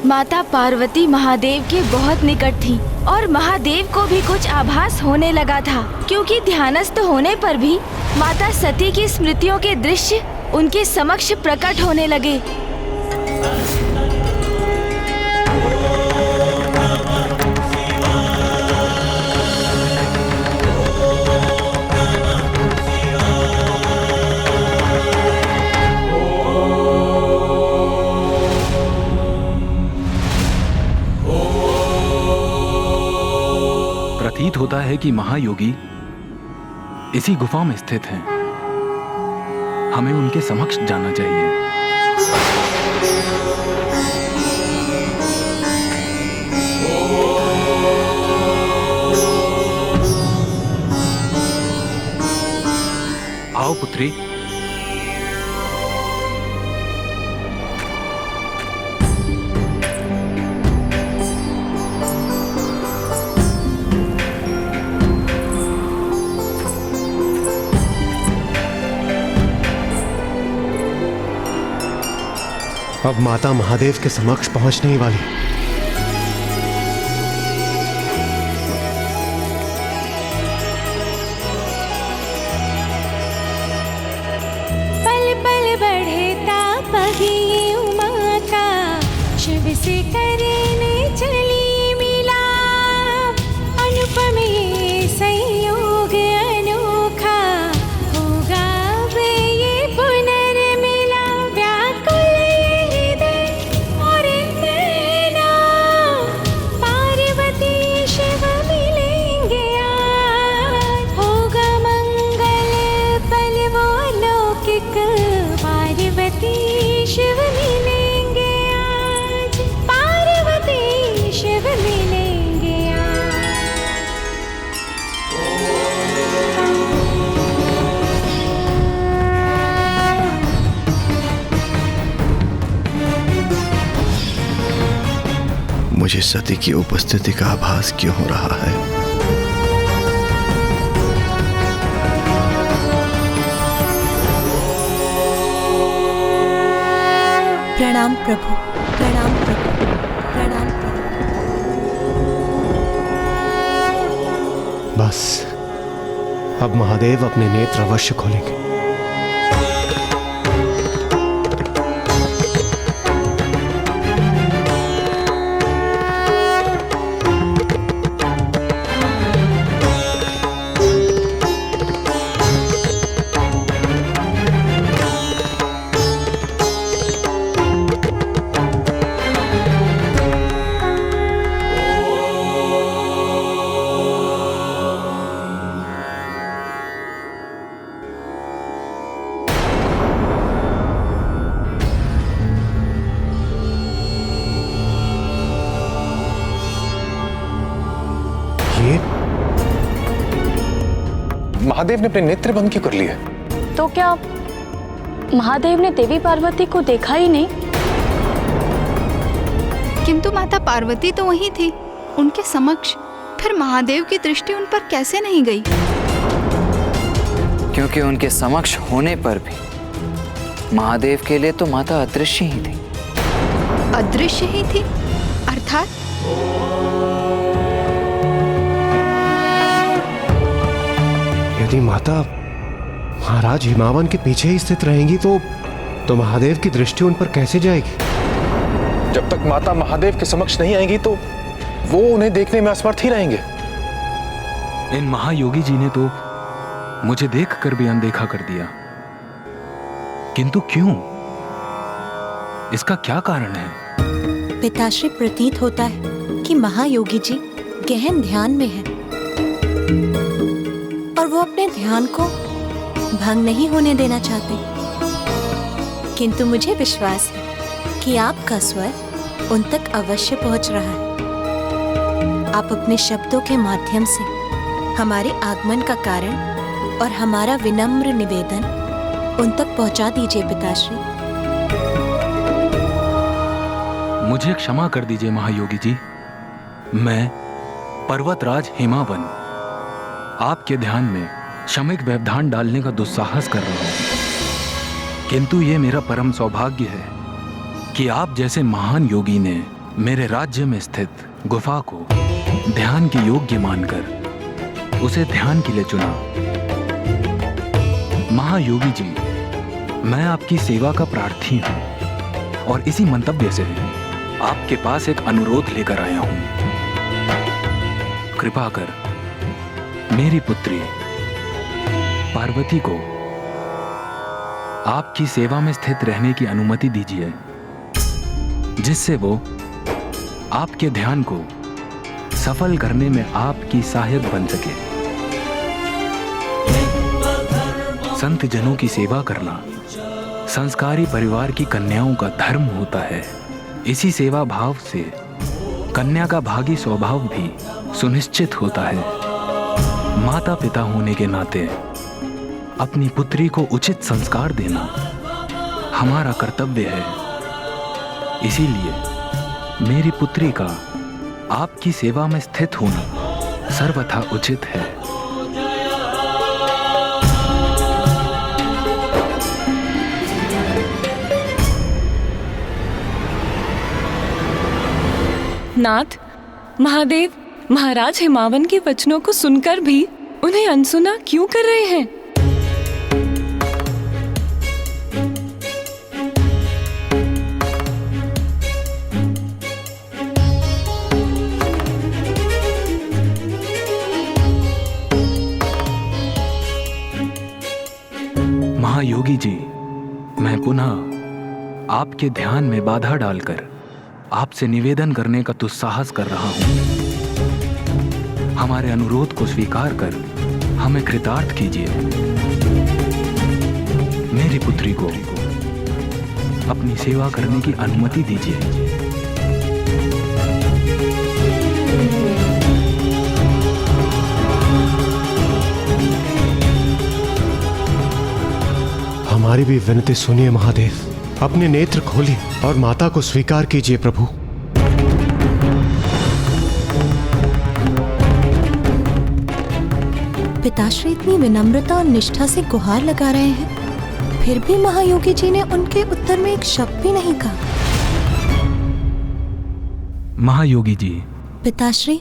माता पार्वती महादेव के बहुत निकट थी और महादेव को भी कुछ आभास होने लगा था, क्योंकि ध्यानस्थ होने पर भी माता सती की स्मृतियों के दृश्य उनके समक्ष प्रकट होने लगे। प्रतीत होता है कि महायोगी इसी गुफा में स्थित हैं। हमें उनके समक्ष जाना चाहिए। आओ पुत्री। अब माता महादेव के समक्ष पहुंचने ही वाली। पल पल बढ़े ताप ही उमा का, शिव से करने चली मिला। अनुपम ये संयोग अनोखा, होगा वे ये पुनर्मिला। व्याकुल मुझे सती की उपस्थिति का आभास क्यों हो रहा है? प्रणाम प्रभु, प्रणाम प्रभु, प्रणाम प्रभु। बस अब महादेव अपने नेत्र अवश्य खोलेंगे। महादेव ने अपने नेत्र बंद क्यों कर लिए? तो क्या महादेव ने देवी पार्वती को देखा ही नहीं? किंतु माता पार्वती तो वहीं थी उनके समक्ष, फिर महादेव की दृष्टि उन पर कैसे नहीं गई? क्योंकि उनके समक्ष होने पर भी महादेव के लिए तो माता अदृश्य ही थी। अदृश्य ही थी अर्थात? यदि माता महाराज हिमावन के पीछे ही स्थित रहेंगी तो महादेव की दृष्टि उन पर कैसे जाएगी? जब तक माता महादेव के समक्ष नहीं आएंगी तो वो उन्हें देखने में असमर्थ ही रहेंगे। इन महायोगी जी ने तो मुझे देखकर भी अनदेखा कर दिया, किंतु क्यों? इसका क्या कारण है? पिताश्री, प्रतीत होता है कि महायोगी जी गहन ध्यान में हैं और वो अपने ध्यान को भंग नहीं होने देना चाहते। किंतु मुझे विश्वास है कि आपका स्वर उन तक अवश्य पहुंच रहा है। आप अपने शब्दों के माध्यम से हमारे आगमन का कारण और हमारा विनम्र निवेदन उन तक पहुंचा दीजिए पिताश्री। मुझे क्षमा कर दीजिए महायोगी जी। मैं पर्वतराज हिमावन आपके ध्यान में शमिक व्यवधान डालने का दुस्साहस कर रहा हूं, किंतु ये मेरा परम सौभाग्य है कि आप जैसे महान योगी ने मेरे राज्य में स्थित गुफा को ध्यान के योग्य मानकर उसे ध्यान के लिए चुना। महायोगी जी, मैं आपकी सेवा का प्रार्थी हूं और इसी मंतव्य से आपके पास एक अनुरोध लेकर आया हूं। कृपा कर मेरी पुत्री पार्वती को आपकी सेवा में स्थित रहने की अनुमति दीजिए, जिससे वो आपके ध्यान को सफल करने में आपकी सहायक बन सके। संत जनों की सेवा करना संस्कारी परिवार की कन्याओं का धर्म होता है। इसी सेवा भाव से कन्या का भागी स्वभाव भी सुनिश्चित होता है। माता पिता होने के नाते अपनी पुत्री को उचित संस्कार देना हमारा कर्तव्य है। इसीलिए मेरी पुत्री का आपकी सेवा में स्थित होना सर्वथा उचित है। नाथ, महादेव महाराज हिमावन के वचनों को सुनकर भी उन्हें अनसुना क्यों कर रहे हैं? महायोगी जी, मैं पुनः आपके ध्यान में बाधा डालकर आपसे निवेदन करने का दुस्साहस कर रहा हूं। हमारे अनुरोध को स्वीकार कर हमें कृतार्थ कीजिए। मेरी पुत्री को अपनी सेवा करने की अनुमति दीजिए। हमारी भी विनती सुनिए महादेव, अपने नेत्र खोलिए और माता को स्वीकार कीजिए प्रभु। पिताश्री इतनी विनम्रता और निष्ठा से गुहार लगा रहे हैं, फिर भी महायोगी जी ने उनके उत्तर में एक शब्द भी नहीं कहा। महायोगी जी, पिताश्री,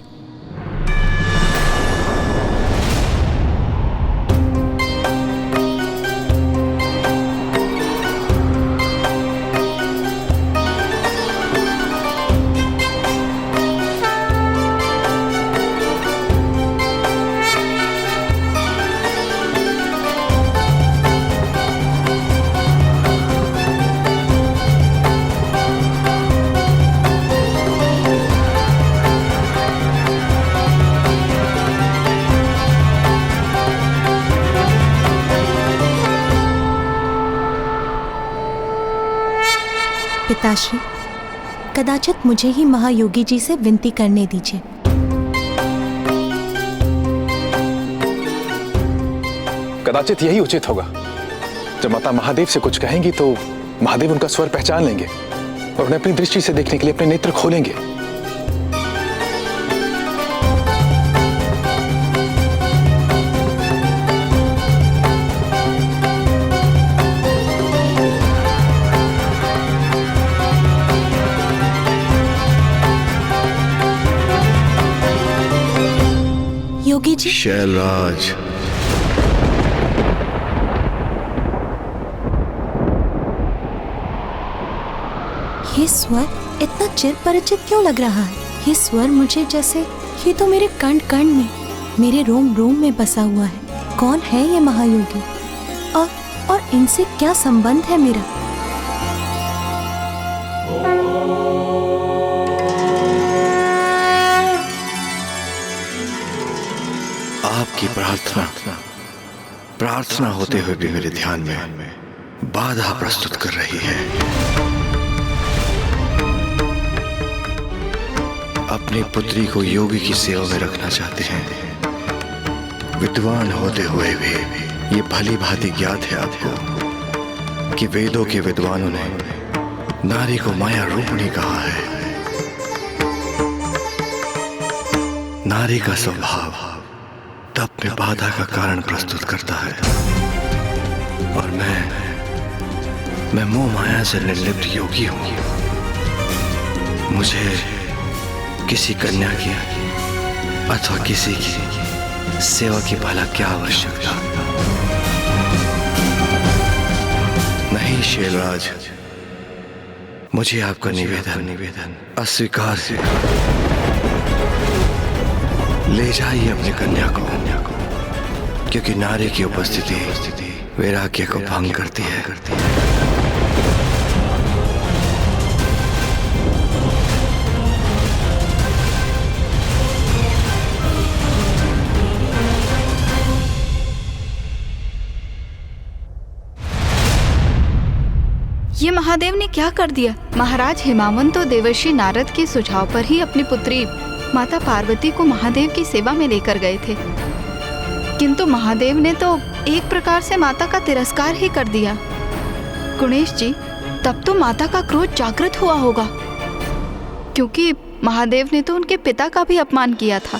पिताश्री, कदाचित मुझे ही महायोगी जी से विनती करने दीजिए। कदाचित यही उचित होगा। जब माता महादेव से कुछ कहेंगी तो महादेव उनका स्वर पहचान लेंगे और उन्हें अपनी दृष्टि से देखने के लिए अपने नेत्र खोलेंगे। योगी जी, शैलराज, ये स्वर इतना चिर परिचित क्यों लग रहा है? ये स्वर मुझे जैसे ये तो मेरे कण कण में, मेरे रोम रोम में बसा हुआ है। कौन है ये महायोगी और इनसे क्या संबंध है मेरा? आपकी प्रार्थना होते हुए भी मेरे ध्यान में बाधा प्रस्तुत कर रही है। अपनी पुत्री को योगी की सेवा में रखना चाहते हैं। विद्वान होते हुए भी ये भली भांति ज्ञात है आपको कि वेदों के विद्वानों ने नारी को माया रूपणी कहा है। नारी का स्वभाव तप में बाधा का कारण प्रस्तुत करता है और मैं मोह माया से निर्लिप्त योगी हूं। मुझे किसी कन्या की अथवा किसी की सेवा की भला क्या आवश्यकता। नहीं शैलराज, मुझे आपका निवेदन अस्वीकार है। ले जाइए अपनी कन्या को, क्योंकि नारी की उपस्थिति वैराग्य को भंग करती है। ये महादेव ने क्या कर दिया? महाराज हिमावन तो देवर्षि नारद के सुझाव पर ही अपनी पुत्री माता पार्वती को महादेव की सेवा में लेकर गए थे, किंतु महादेव ने तो एक प्रकार से माता का तिरस्कार ही कर दिया। गुणेश जी, तब तो माता का क्रोध जागृत हुआ होगा, क्योंकि महादेव ने तो उनके पिता का भी अपमान किया था।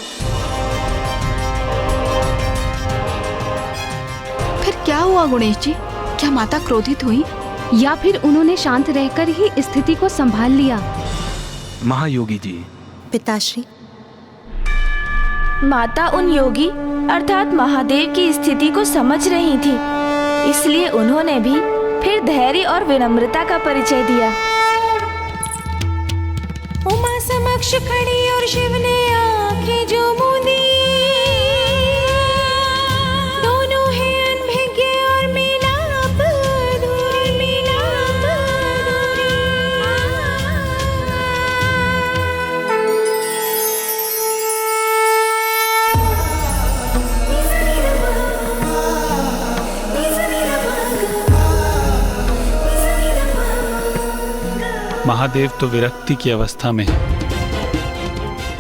फिर क्या हुआ गुणेश जी? क्या माता क्रोधित हुई या फिर उन्होंने शांत रहकर ही स्थिति को संभाल लिया? महायोगी जी। पिताश्री, माता उन योगी अर्थात महादेव की स्थिति को समझ रही थी, इसलिए उन्होंने भी फिर धैर्य और विनम्रता का परिचय दिया। उमा समक्ष खड़ी और शिव ने आंखें जो मूंदी, दोनों हैं अनभिज्ञ और मिलाप अधूरी, मिलाप अधूरी। महादेव तो विरक्ति की अवस्था में है।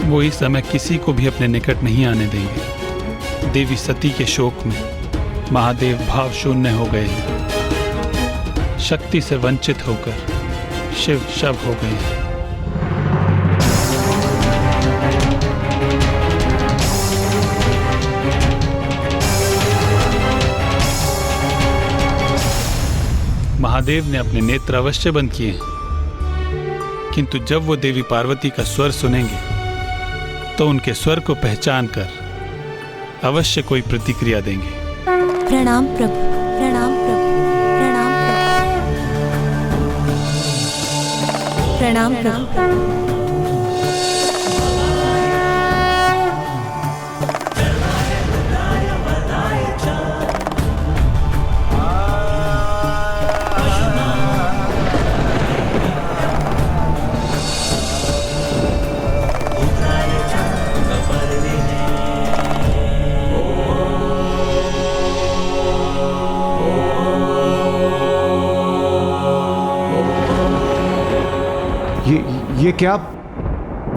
वो इस समय किसी को भी अपने निकट नहीं आने देंगे। देवी सती के शोक में महादेव भाव शून्य हो गए हैं। शक्ति से वंचित होकर शिव शव हो गए हैं। महादेव ने अपने नेत्र अवश्य बंद किए हैं, किंतु जब वो देवी पार्वती का स्वर सुनेंगे तो उनके स्वर को पहचान कर अवश्य कोई प्रतिक्रिया देंगे। प्रणाम प्रभु, प्रणाम प्रभु, प्रणाम प्रभु, प्रणाम प्रभु। ये क्या?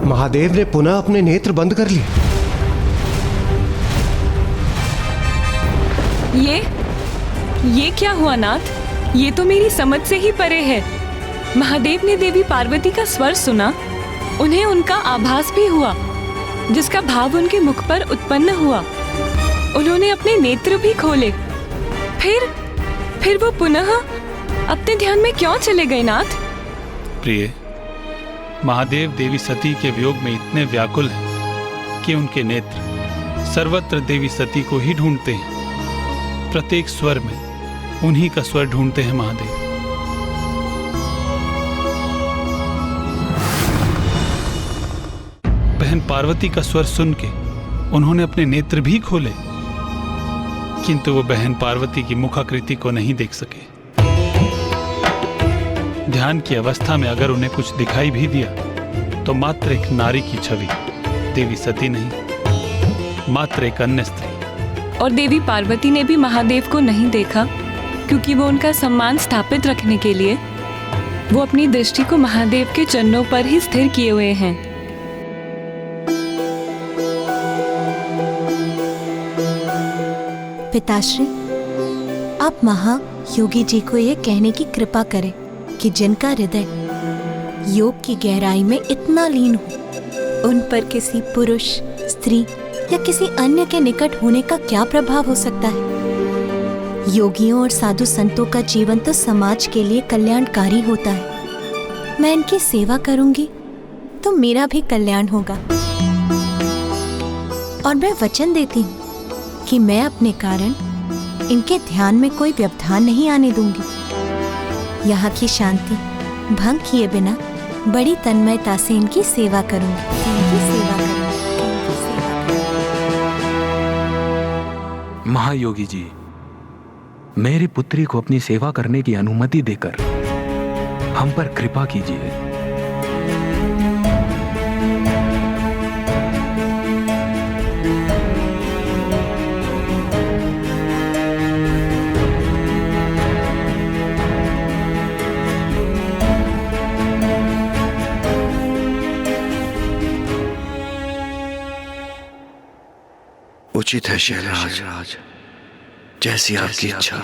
महादेव ने पुनः अपने नेत्र बंद कर लिए? ये क्या हुआ नाथ? ये तो मेरी समझ से ही परे है। महादेव ने देवी पार्वती का स्वर सुना, उन्हें उनका आभास भी हुआ, जिसका भाव उनके मुख पर उत्पन्न हुआ। उन्होंने अपने नेत्र भी खोले, फिर वो पुनः अपने ध्यान में क्यों चले गए नाथ? प्रिय, महादेव देवी सती के वियोग में इतने व्याकुल हैं कि उनके नेत्र सर्वत्र देवी सती को ही ढूंढते हैं। प्रत्येक स्वर में उन्हीं का स्वर ढूंढते हैं महादेव। बहन पार्वती का स्वर सुन के उन्होंने अपने नेत्र भी खोले, किंतु वो बहन पार्वती की मुखाकृति को नहीं देख सके। ध्यान की अवस्था में अगर उन्हें कुछ दिखाई भी दिया तो मात्र एक नारी की छवि, देवी सती नहीं, मात्र एक अन्य स्त्री। और देवी पार्वती ने भी महादेव को नहीं देखा, क्योंकि वो उनका सम्मान स्थापित रखने के लिए वो अपनी दृष्टि को महादेव के चरणों पर ही स्थिर किए हुए हैं। पिताश्री, आप महायोगी जी को ये कहने की कृपा करें कि जिनका हृदय योग की गहराई में इतना लीन हो, उन पर किसी पुरुष, स्त्री या किसी अन्य के निकट होने का क्या प्रभाव हो सकता है। योगियों और साधु संतों का जीवन तो समाज के लिए कल्याणकारी होता है। मैं इनकी सेवा करूंगी तो मेरा भी कल्याण होगा। और मैं वचन देती हूँ कि मैं अपने कारण इनके ध्यान में कोई व्यवधान नहीं आने दूंगी। यहाँ की शांति भंग किए बिना बड़ी तन्मयता से इनकी सेवा करूंगी। महायोगी जी, मेरी पुत्री को अपनी सेवा करने की अनुमति देकर हम पर कृपा कीजिए। उचित है शैलराज, जैसी आपकी इच्छा।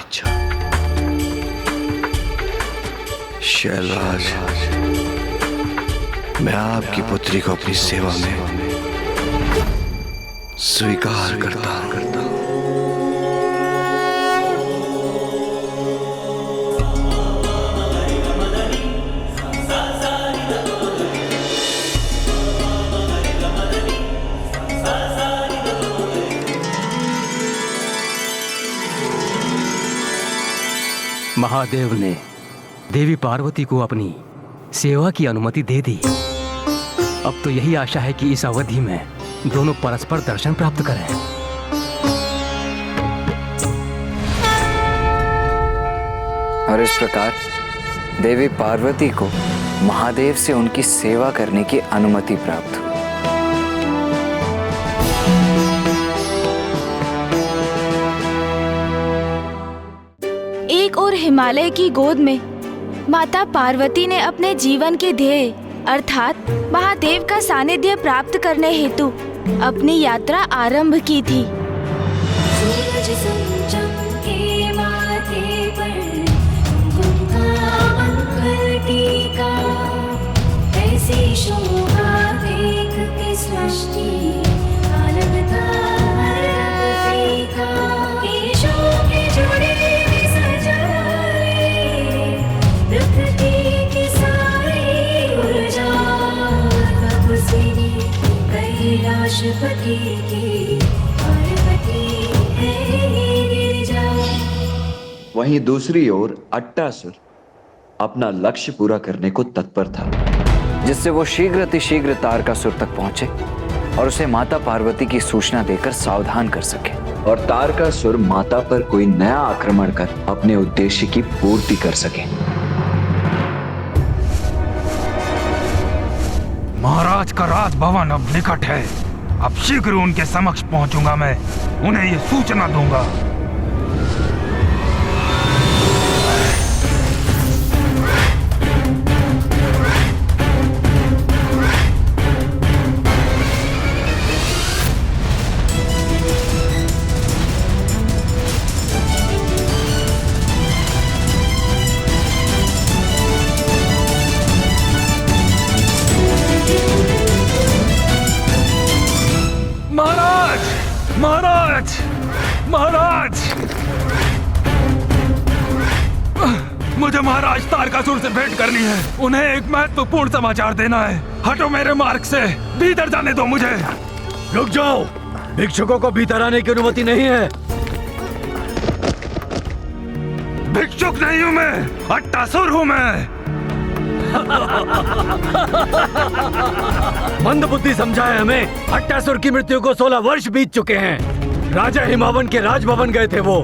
शैलराज, मैं आपकी पुत्री को अपनी सेवा में स्वीकार करता हूं। महादेव ने देवी पार्वती को अपनी सेवा की अनुमति दे दी। अब तो यही आशा है कि इस अवधि में दोनों परस्पर दर्शन प्राप्त करें। और इस प्रकार देवी पार्वती को महादेव से उनकी सेवा करने की अनुमति प्राप्त हुई। एक और हिमालय की गोद में माता पार्वती ने अपने जीवन के ध्येय अर्थात महादेव का सानिध्य प्राप्त करने हेतु अपनी यात्रा आरंभ की थी। सूरज चमके माथे पर, कुमकुम मंगल टीका, ऐसी शोभा देख के सृष्टि आलमता फीका। ईशों के जोड़े में सजाए प्रकृति की सारी ऊर्जा, तपस्विनी कैलाशपति की पार्वती है गिरिजा। वहीं दूसरी ओर अट्टासुर अपना लक्ष्य पूरा करने को तत्पर था, जिससे वो शीघ्र तारकासुर तक पहुंचे और उसे माता पार्वती की सूचना देकर सावधान कर सके। और तारकासुर माता पर कोई नया आक्रमण कर अपने उद्देश्य की पूर्ति कर सके। महाराज का राजभवन अब निकट है। अब शीघ्र उनके समक्ष पहुंचूंगा मैं, उन्हें ये सूचना दूंगा। महाराज, मुझे महाराज तारकासुर से भेंट करनी है। उन्हें एक महत्वपूर्ण समाचार देना है। हटो मेरे मार्ग से, भीतर जाने दो मुझे। रुक जाओ, भिक्षुकों को भीतर आने की अनुमति नहीं है। भिक्षुक नहीं हूँ मैं, अट्टासुर हूँ मैं। मंदबुद्धि समझाए हमें। अट्टासुर की मृत्यु को 16 वर्ष बीत चुके हैं। राजा हिमावन के राजभवन गए थे वो,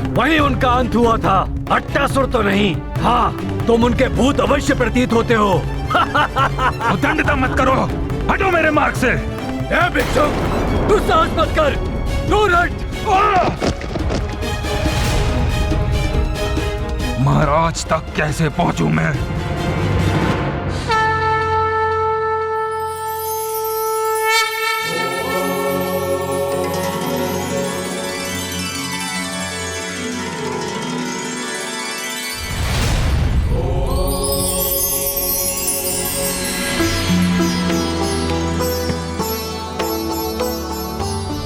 वहीं उनका अंत हुआ था। अट्टासुर तो नहीं। हाँ, तुम उनके भूत अवश्य प्रतीत होते हो। दंडता मत करो, हटो मेरे मार्ग से। ए भिक्षुक, तू साहस मत कर, दूर हट। महाराज तक कैसे पहुंचूं मैं?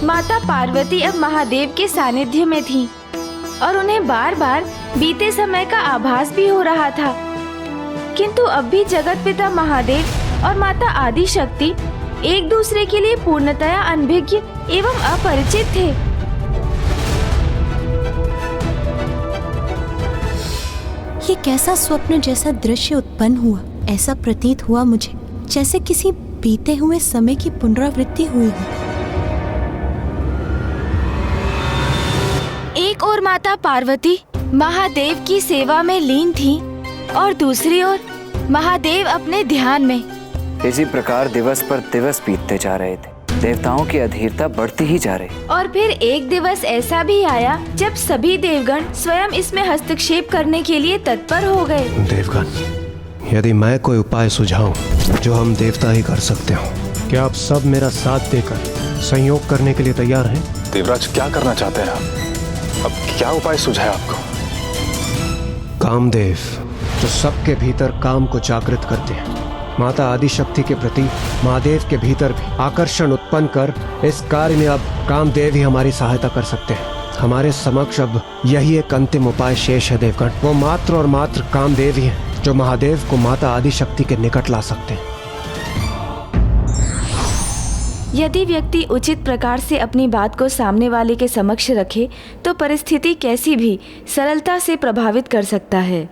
माता पार्वती अब महादेव के सानिध्य में थी और उन्हें बार बार बीते समय का आभास भी हो रहा था। किंतु अब भी जगत पिता महादेव और माता आदि शक्ति एक दूसरे के लिए पूर्णतया अनभिज्ञ एवं अपरिचित थे। ये कैसा स्वप्न जैसा दृश्य उत्पन्न हुआ। ऐसा प्रतीत हुआ मुझे जैसे किसी बीते हुए समय की पुनरावृत्ति हुई हो। एक ओर माता पार्वती महादेव की सेवा में लीन थी और दूसरी ओर महादेव अपने ध्यान में। इसी प्रकार दिवस पर दिवस बीतते जा रहे थे। देवताओं की अधीरता बढ़ती ही जा रही। और फिर एक दिवस ऐसा भी आया जब सभी देवगण स्वयं इसमें हस्तक्षेप करने के लिए तत्पर हो गए। देवगण, यदि मैं कोई उपाय सुझाऊं जो हम देवता ही कर सकते हो, क्या आप सब मेरा साथ देकर सहयोग करने के लिए तैयार हैं? देवराज, क्या करना चाहते हैं आप? अब क्या उपाय सुझाया आपको? कामदेव, जो सबके भीतर काम को जागृत करते हैं, माता आदि शक्ति के प्रति महादेव के भीतर भी आकर्षण उत्पन्न कर इस कार्य में अब कामदेव ही हमारी सहायता कर सकते हैं। हमारे समक्ष अब यही एक अंतिम उपाय शेष है देवगण। वो मात्र और मात्र कामदेव ही हैं जो महादेव को माता आदि शक्ति के निकट ला सकते हैं। यदि व्यक्ति उचित प्रकार से अपनी बात को सामने वाले के समक्ष रखे तो परिस्थिति कैसी भी सरलता से प्रभावित कर सकता है।